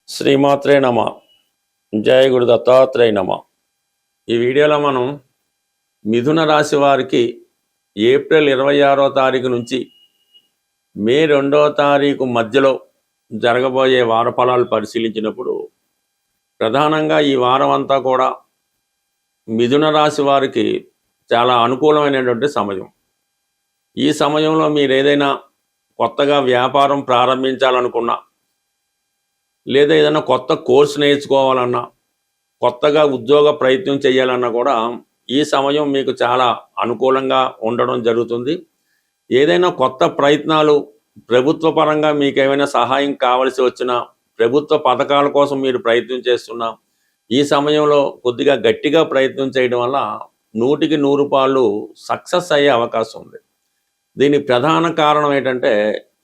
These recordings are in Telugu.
శ్రీమాత్రే నమ. జయ గురు దత్తాత్రేయ నమ. ఈ వీడియోలో మనం మిథున రాశి వారికి ఏప్రిల్ 26వ తారీఖు నుంచి మే 2వ తారీఖు మధ్యలో జరగబోయే వార ఫలాలు పరిశీలించినప్పుడు ప్రధానంగా ఈ వారం అంతా కూడా మిథున రాశి వారికి చాలా అనుకూలమైనటువంటి సమయం. ఈ సమయంలో మీరు ఏదైనా కొత్తగా వ్యాపారం ప్రారంభించాలనుకున్నా, లేదా ఏదైనా కొత్త కోర్సు నేర్చుకోవాలన్నా, కొత్తగా ఉద్యోగ ప్రయత్నం చేయాలన్నా కూడా ఈ సమయం మీకు చాలా అనుకూలంగా ఉండడం జరుగుతుంది. ఏదైనా కొత్త ప్రయత్నాలు ప్రభుత్వ పరంగా మీకు ఏమైనా సహాయం కావలసి వచ్చినా, ప్రభుత్వ పథకాల కోసం మీరు ప్రయత్నం చేస్తున్నా, ఈ సమయంలో కొద్దిగా గట్టిగా ప్రయత్నం చేయడం వల్ల 100కి 100 సక్సెస్ అయ్యే అవకాశం ఉంది. దీని ప్రధాన కారణం ఏంటంటే,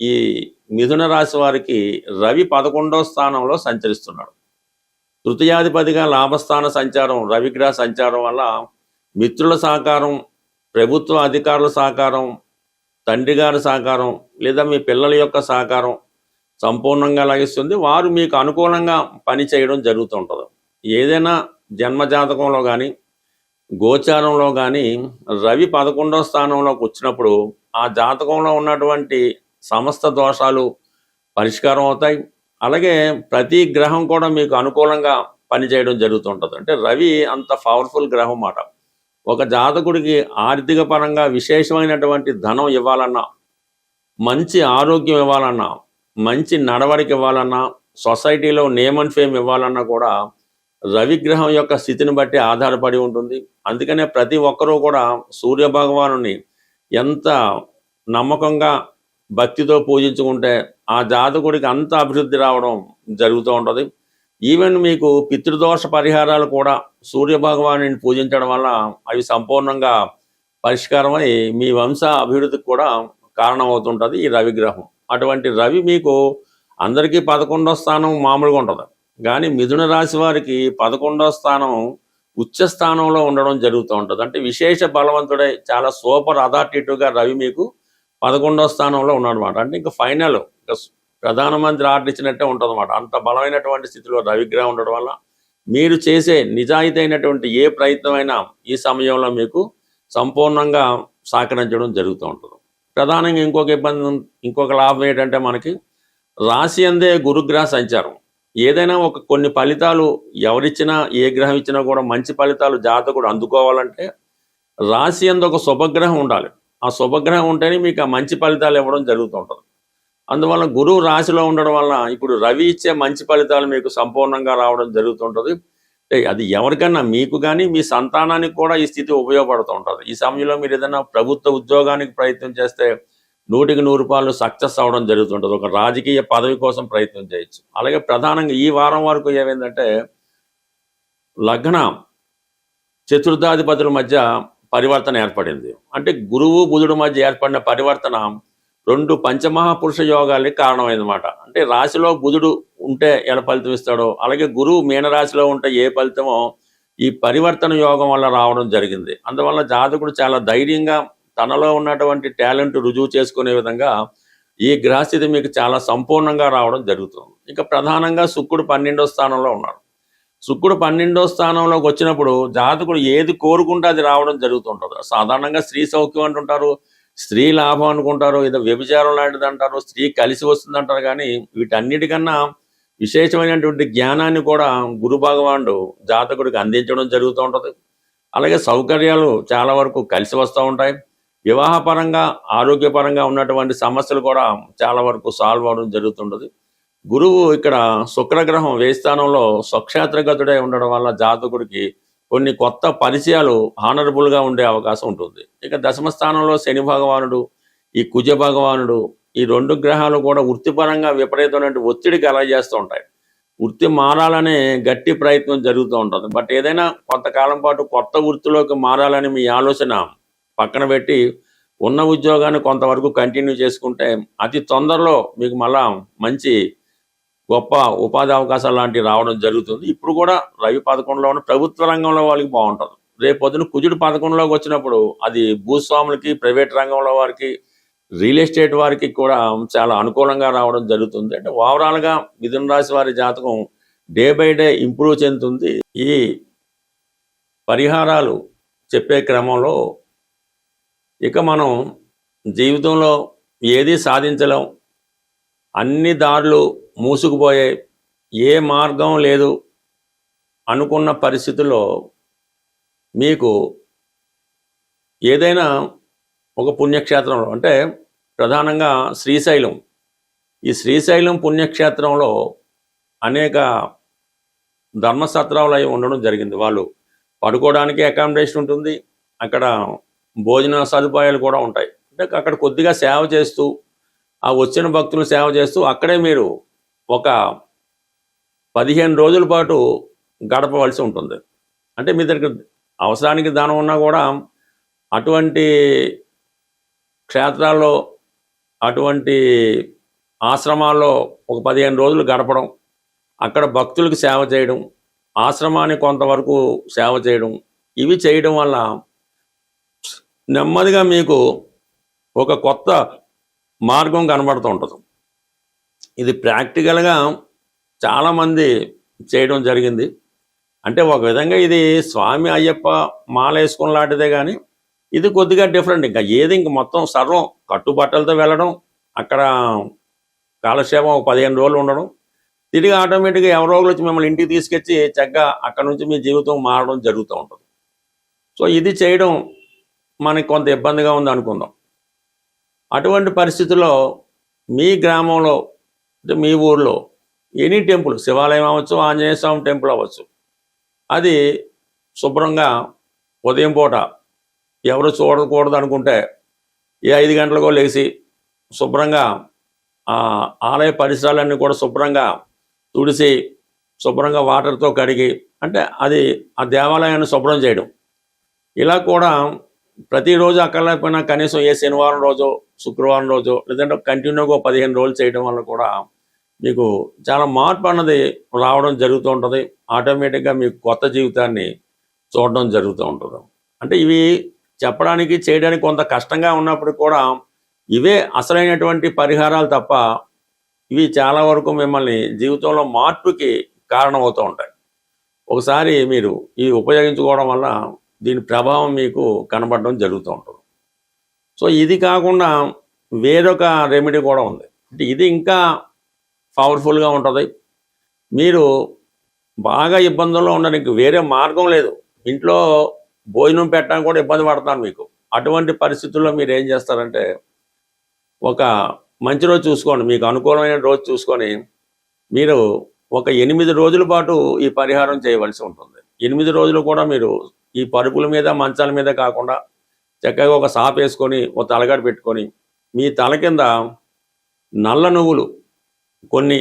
ఈ మిథున రాశి వారికి రవి 11వ స్థానంలో సంచరిస్తున్నాడు. తృతీయాధిపతిగా లాభస్థాన సంచారం, రవిగ్రహ సంచారం వల్ల మిత్రుల సహకారం, ప్రభుత్వ అధికారుల సహకారం, తండ్రి గారి సహకారం, లేదా మీ పిల్లల యొక్క సహకారం సంపూర్ణంగా లభిస్తుంది. వారు మీకు అనుకూలంగా పని చేయడం జరుగుతుంటుంది. ఏదైనా జన్మజాతకంలో కానీ గోచారంలో కానీ రవి 11వ స్థానంలోకి వచ్చినప్పుడు ఆ జాతకంలో ఉన్నటువంటి సమస్త దోషాలు పరిష్కారం అవుతాయి. అలాగే ప్రతి గ్రహం కూడా మీకు అనుకూలంగా పనిచేయడం జరుగుతుంటుంది. అంటే రవి అంత పవర్ఫుల్ గ్రహం మాట. ఒక జాతకుడికి ఆర్థిక పరంగా విశేషమైనటువంటి ధనం ఇవ్వాలన్నా, మంచి ఆరోగ్యం ఇవ్వాలన్నా, మంచి నడవడిక ఇవ్వాలన్నా, సొసైటీలో నేమ్ అండ్ ఫేమ్ ఇవ్వాలన్నా కూడా రవిగ్రహం యొక్క స్థితిని బట్టి ఆధారపడి ఉంటుంది. అందుకనే ప్రతి ఒక్కరూ కూడా సూర్య భగవానుని ఎంత నమ్మకంగా భక్తితో పూజించుకుంటే ఆ జాతకుడికి అంత అభివృద్ధి రావడం జరుగుతూ ఉంటుంది. ఈవెన్ మీకు పితృదోష పరిహారాలు కూడా సూర్య భగవానుని పూజించడం వల్ల అవి సంపూర్ణంగా పరిష్కారమై మీ వంశ అభివృద్ధికి కూడా కారణమవుతుంటుంది ఈ రవిగ్రహం. అటువంటి రవి మీకు అందరికీ 11వ స్థానం మామూలుగా ఉంటుంది, కానీ మిథున రాశి వారికి 11వ స్థానం ఉచ్చ స్థానంలో ఉండడం జరుగుతూ ఉంటుంది. అంటే విశేష బలవంతుడై చాలా సూపర్ అథారిటీగా రవి మీకు 11వ స్థానంలో ఉన్నాడనమాట. అంటే ఇంకా ఫైనల్, ఇంకా ప్రధానమంత్రి ఆర్డర్ ఇచ్చినట్టే ఉంటుంది అనమాట. అంత బలమైనటువంటి స్థితిలో రవిగ్రహం ఉండడం వల్ల మీరు చేసే నిజాయితీ అయినటువంటి ఏ ప్రయత్నమైనా ఈ సమయంలో మీకు సంపూర్ణంగా సహకరించడం జరుగుతూ ఉంటుంది. ప్రధానంగా ఇంకొక లాభం ఏంటంటే, మనకి రాశి అందే గురుగ్రహ సంచారం. ఏదైనా కొన్ని ఫలితాలు ఎవరిచ్చినా, ఏ గ్రహం ఇచ్చినా కూడా మంచి ఫలితాలు జాతకుడు అందుకోవాలంటే రాశి అందు ఒక శుభగ్రహం ఉండాలి. ఆ శుభగ్రహం ఉంటేనే మీకు ఆ మంచి ఫలితాలు ఇవ్వడం జరుగుతుంటుంది. అందువల్ల గురువు రాశిలో ఉండడం వల్ల ఇప్పుడు రవి ఇచ్చే మంచి ఫలితాలు మీకు సంపూర్ణంగా రావడం జరుగుతుంటుంది. అది ఎవరికన్నా, మీకు కానీ మీ సంతానానికి కూడా ఈ స్థితి ఉపయోగపడుతూ ఉంటుంది. ఈ సమయంలో మీరు ఏదైనా ప్రభుత్వ ఉద్యోగానికి ప్రయత్నం చేస్తే 100కి 100 సక్సెస్ అవ్వడం జరుగుతుంటుంది. ఒక రాజకీయ పదవి కోసం ప్రయత్నం చేయొచ్చు. అలాగే ప్రధానంగా ఈ వారం వరకు ఏమైందంటే, లగ్న చతుర్థాధిపతుల మధ్య పరివర్తన ఏర్పడింది. అంటే గురువు బుధుడు మధ్య ఏర్పడిన పరివర్తన 2 పంచమహాపురుష యోగాలకి కారణమైందన్నమాట. అంటే రాశిలో బుధుడు ఉంటే ఎలా ఫలితం ఇస్తాడో, అలాగే గురువు మీనరాశిలో ఉంటే ఏ ఫలితమో ఈ పరివర్తన యోగం వల్ల రావడం జరిగింది. అందువల్ల జాతకుడు చాలా ధైర్యంగా తనలో ఉన్నటువంటి టాలెంట్ రుజువు చేసుకునే విధంగా ఈ గ్రహస్థితి మీకు చాలా సంపూర్ణంగా రావడం జరుగుతుంది. ఇక ప్రధానంగా శుక్రుడు 12వ స్థానంలో ఉన్నాడు. శుక్రుడు 12వ స్థానంలోకి వచ్చినప్పుడు జాతకుడు ఏది కోరుకుంటే అది రావడం జరుగుతుంటుంది. సాధారణంగా స్త్రీ సౌఖ్యం అంటుంటారు, స్త్రీ లాభం అనుకుంటారు, ఏదో వ్యభిచారం లాంటిది అంటారు, స్త్రీ కలిసి వస్తుంది అంటారు. కానీ వీటన్నిటికన్నా విశేషమైనటువంటి జ్ఞానాన్ని కూడా గురు భగవానుడు జాతకుడికి అందించడం జరుగుతూ ఉంటుంది. అలాగే సౌకర్యాలు చాలా వరకు కలిసి వస్తూ ఉంటాయి. వివాహపరంగా, ఆరోగ్యపరంగా ఉన్నటువంటి సమస్యలు కూడా చాలా వరకు సాల్వ్ అవడం జరుగుతుంటుంది. గురువు ఇక్కడ శుక్రగ్రహం వ్యయ స్థానంలో స్వక్షేత్రగతుడై ఉండడం వల్ల జాతకుడికి కొన్ని కొత్త పరిచయాలు హానరబుల్గా ఉండే అవకాశం ఉంటుంది. ఇక దశమ స్థానంలో శని భగవానుడు, ఈ కుజ భగవానుడు, ఈ 2 గ్రహాలు కూడా వృత్తిపరంగా విపరీతమైన ఒత్తిడికి కలగజేస్తూ ఉంటాయి. వృత్తి మారాలనే గట్టి ప్రయత్నం జరుగుతూ ఉంటుంది. బట్ ఏదైనా కొంతకాలం పాటు కొత్త వృత్తిలోకి మారాలని మీ ఆలోచన పక్కన పెట్టి ఉన్న ఉద్యోగాన్ని కొంతవరకు కంటిన్యూ చేసుకుంటే అతి తొందరలో మీకు మళ్ళా మంచి గొప్ప ఉపాధి అవకాశాలు లాంటివి రావడం జరుగుతుంది. ఇప్పుడు కూడా రవి 11లో ఉన్న ప్రభుత్వ రంగంలో వాళ్ళకి బాగుంటుంది. రేపు పొద్దున కుజుడు 11లోకి వచ్చినప్పుడు అది భూస్వాములకి, ప్రైవేట్ రంగంలో వారికి, రియల్ ఎస్టేట్ వారికి కూడా చాలా అనుకూలంగా రావడం జరుగుతుంది. అంటే ఓవరాల్గా మిథున రాశి వారి జాతకం డే బై డే ఇంప్రూవ్ చెందుతుంది. ఈ పరిహారాలు చెప్పే క్రమంలో ఇక మనం జీవితంలో ఏది సాధించలేం, అన్ని దారులు మూసుకుపోయాయి, ఏ మార్గం లేదు అనుకున్న పరిస్థితుల్లో మీకు ఏదైనా ఒక పుణ్యక్షేత్రంలో, అంటే ప్రధానంగా శ్రీశైలం, ఈ శ్రీశైలం పుణ్యక్షేత్రంలో అనేక ధర్మసత్రాలు అవి ఉండడం జరిగింది. వాళ్ళు పడుకోవడానికి అకామిడేషన్ ఉంటుంది, అక్కడ భోజన సదుపాయాలు కూడా ఉంటాయి. అంటే అక్కడ కొద్దిగా సేవ చేస్తూ, ఆ వచ్చిన భక్తులు సేవ చేస్తూ అక్కడే మీరు ఒక 15 రోజుల పాటు గడపవలసి ఉంటుంది. అంటే మీ దగ్గర అవసరానికి ధనం ఉన్నా కూడా అటువంటి క్షేత్రాల్లో, అటువంటి ఆశ్రమాల్లో ఒక 15 రోజులు గడపడం, అక్కడ భక్తులకు సేవ చేయడం, ఆశ్రమానికి కొంతవరకు సేవ చేయడం, ఇవి చేయడం వల్ల నెమ్మదిగా మీకు ఒక కొత్త మార్గం కనబడుతూ ఉంటుంది. ఇది ప్రాక్టికల్గా చాలామంది చేయడం జరిగింది. అంటే ఒక విధంగా ఇది స్వామి అయ్యప్ప మాల వేసుకుని లాంటిదే, కానీ ఇది కొద్దిగా డిఫరెంట్. ఇంకా ఏది ఇంక మొత్తం సర్వం కట్టుబట్టలతో వెళ్ళడం, అక్కడ కాలక్షేపం ఒక 15 రోజులు ఉండడం, తిరిగి ఆటోమేటిక్గా ఎవరో ఒకరు వచ్చి మిమ్మల్ని ఇంటికి తీసుకొచ్చి చక్కగా అక్కడ నుంచి మీ జీవితం మారడం జరుగుతూ ఉంటుంది. సో ఇది చేయడం మనకి కొంత ఇబ్బందిగా ఉంది అనుకుందాం. అటువంటి పరిస్థితుల్లో మీ గ్రామంలో, అంటే మీ ఊర్లో ఎనీ టెంపుల్, శివాలయం అవ్వచ్చు, ఆంజనేయ స్వామి టెంపుల్ అవ్వచ్చు, అది శుభ్రంగా ఉదయం పూట ఎవరు చూడకూడదు అనుకుంటే 5 గంటలకో లేచి శుభ్రంగా ఆలయ పరిసరాలన్నీ కూడా శుభ్రంగా తుడిసి, శుభ్రంగా వాటర్తో కడిగి, అంటే అది ఆ దేవాలయాన్ని శుభ్రం చేయడం. ఇలా కూడా ప్రతిరోజు అక్కర్లేకపోయినా కనీసం ఏ శనివారం రోజు, శుక్రవారం రోజు, లేదంటే కంటిన్యూగా 15 రోజులు చేయడం వల్ల కూడా మీకు చాలా మార్పు అన్నది రావడం జరుగుతూ ఉంటుంది. ఆటోమేటిక్గా మీకు కొత్త జీవితాన్ని చూడడం జరుగుతూ ఉంటుంది. అంటే ఇవి చెప్పడానికి, చేయడానికి కొంత కష్టంగా ఉన్నప్పుడు కూడా ఇవే అసలైనటువంటి పరిహారాలు తప్ప, ఇవి చాలా వరకు మిమ్మల్ని జీవితంలో మార్పుకి కారణమవుతూ ఉంటాయి. ఒకసారి మీరు ఇవి ఉపయోగించుకోవడం వల్ల దీని ప్రభావం మీకు కనబడడం జరుగుతూ ఉంటుంది. సో ఇది కాకుండా వేరొక రెమెడీ కూడా ఉంది. అంటే ఇది ఇంకా పవర్ఫుల్గా ఉంటుంది. మీరు బాగా ఇబ్బందుల్లో ఉండడానికి వేరే మార్గం లేదు, ఇంట్లో భోజనం పెట్టడానికి కూడా ఇబ్బంది పడుతున్నారు మీకు. అటువంటి పరిస్థితుల్లో మీరు ఏం చేస్తారంటే, ఒక మంచి రోజు చూసుకోండి, మీకు అనుకూలమైన రోజు చూసుకొని మీరు ఒక 8 రోజుల పాటు ఈ పరిహారం చేయవలసి ఉంటుంది. 8 రోజులు కూడా మీరు ఈ పరుపుల మీద, మంచాల మీద కాకుండా చక్కగా ఒక సాప వేసుకొని, ఒక తలగడ పెట్టుకొని, మీ తల కింద నల్ల నువ్వులు కొన్ని,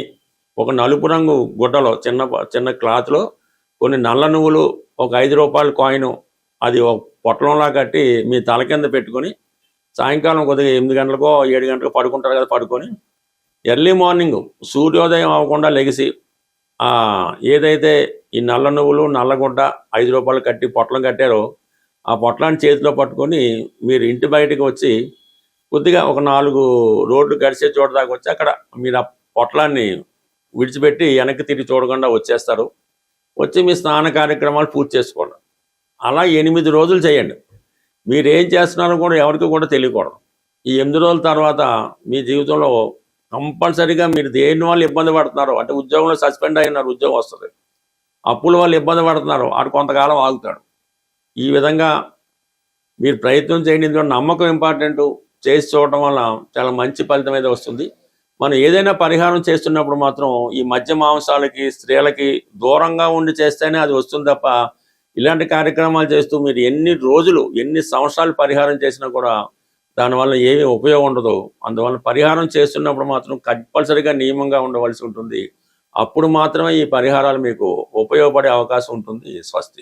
ఒక నలుపు రంగు గుడ్డలో చిన్న క్లాత్లో కొన్ని నల్ల నువ్వులు, ఒక 5 రూపాయల కాయిన్, అది ఒక పొట్లంలా కట్టి మీ తల కింద పెట్టుకొని, సాయంకాలం కొద్దిగా 8 గంటలకో 7 గంటలకో పడుకుంటారు కదా, పడుకొని ఎర్లీ మార్నింగ్ సూర్యోదయం అవ్వకుండా లెగిసి ఏదైతే ఈ నల్ల నువ్వులు, నల్లగుడ్డ 5 రూపాయలు కట్టి పొట్లం కట్టారో ఆ పొట్లాన్ని చేతిలో పట్టుకొని మీరు ఇంటి బయటకు వచ్చి కొద్దిగా ఒక 4 రోడ్లు గడిచే చోట దాకా వచ్చి అక్కడ మీరు ఆ పొట్లాన్ని విడిచిపెట్టి వెనక్కి తిరిగి చూడకుండా వచ్చేస్తారు. వచ్చి మీ స్నాన కార్యక్రమాలు పూర్తి చేసుకోండి. అలా 8 రోజులు చేయండి. మీరు ఏం చేస్తున్నారో కూడా ఎవరికి కూడా తెలియకూడదు. ఈ 8 రోజుల తర్వాత మీ జీవితంలో కంపల్సరీగా మీరు దేని వల్ల ఇబ్బంది పడుతున్నారో, అంటే ఉద్యోగంలో సస్పెండ్ అయినారు, ఉద్యోగం వస్తుంది, అప్పుల వల్ల ఇబ్బంది పడుతున్నారు, ఆడు కొంతకాలం ఆగుతాడు. ఈ విధంగా మీరు ప్రయత్నం చేయండి. ఇందులో నమ్మకం ఇంపార్టెంట్. చేసి చూడటం వల్ల చాలా మంచి ఫలితం అయితే వస్తుంది. మనం ఏదైనా పరిహారం చేస్తున్నప్పుడు మాత్రం ఈ మధ్య మాంసాలకి, స్త్రీలకి దూరంగా ఉండి చేస్తేనే అది వస్తుంది తప్ప, ఇలాంటి కార్యక్రమాలు చేస్తూ మీరు ఎన్ని రోజులు, ఎన్ని సంవత్సరాలు పరిహారం చేసినా కూడా దానివల్ల ఏమీ ఉపయోగం ఉండదు. అందువల్ల పరిహారం చేస్తున్నప్పుడు మాత్రం కంపల్సరీగా నియమంగా ఉండవలసి ఉంటుంది. అప్పుడు మాత్రమే ఈ పరిహారాలు మీకు ఉపయోగపడే అవకాశం ఉంటుంది. స్వస్తి.